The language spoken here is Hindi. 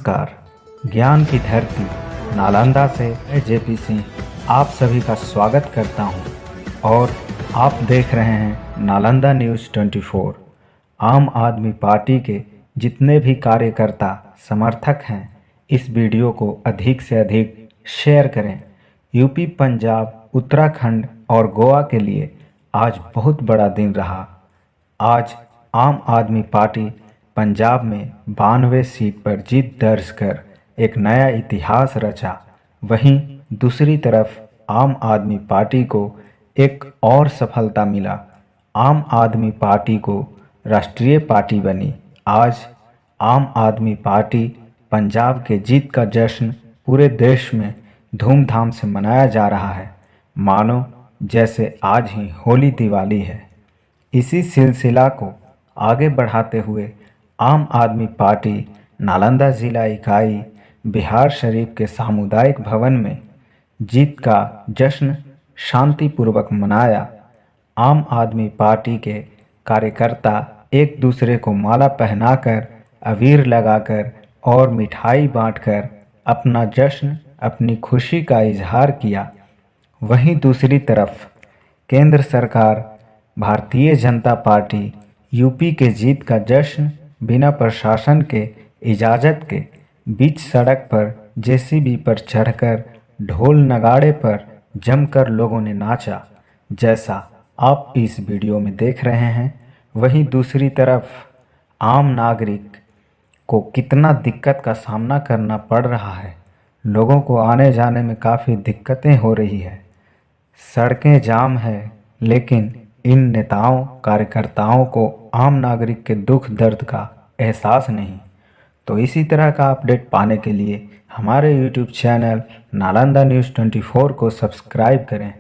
नमस्कार। ज्ञान की धरती नालंदा से मैं जेपी सिंह आप सभी का स्वागत करता हूं और आप देख रहे हैं नालंदा न्यूज़ 24। आम आदमी पार्टी के जितने भी कार्यकर्ता समर्थक हैं, इस वीडियो को अधिक से अधिक शेयर करें। यूपी, पंजाब, उत्तराखंड और गोवा के लिए आज बहुत बड़ा दिन रहा। आज आम आदमी पार्टी पंजाब में 92 सीट पर जीत दर्ज कर एक नया इतिहास रचा। वहीं दूसरी तरफ आम आदमी पार्टी को एक और सफलता मिला। आम आदमी पार्टी को राष्ट्रीय पार्टी बनी। आज आम आदमी पार्टी पंजाब के जीत का जश्न पूरे देश में धूमधाम से मनाया जा रहा है, मानो जैसे आज ही होली दिवाली है। इसी सिलसिला को आगे बढ़ाते हुए आम आदमी पार्टी नालंदा जिला इकाई बिहार शरीफ के सामुदायिक भवन में जीत का जश्न शांतिपूर्वक मनाया। आम आदमी पार्टी के कार्यकर्ता एक दूसरे को माला पहनाकर, अबीर लगाकर और मिठाई बांटकर अपना जश्न, अपनी खुशी का इजहार किया। वहीं दूसरी तरफ केंद्र सरकार भारतीय जनता पार्टी यूपी के जीत का जश्न बिना प्रशासन के इजाज़त के बीच सड़क पर जेसीबी पर चढ़कर ढोल नगाड़े पर जमकर लोगों ने नाचा, जैसा आप इस वीडियो में देख रहे हैं। वहीं दूसरी तरफ आम नागरिक को कितना दिक्कत का सामना करना पड़ रहा है। लोगों को आने जाने में काफ़ी दिक्कतें हो रही है, सड़कें जाम है, लेकिन इन नेताओं कार्यकर्ताओं को आम नागरिक के दुख दर्द का एहसास नहीं। तो इसी तरह का अपडेट पाने के लिए हमारे YouTube चैनल नालंदा न्यूज़ 24 को सब्सक्राइब करें।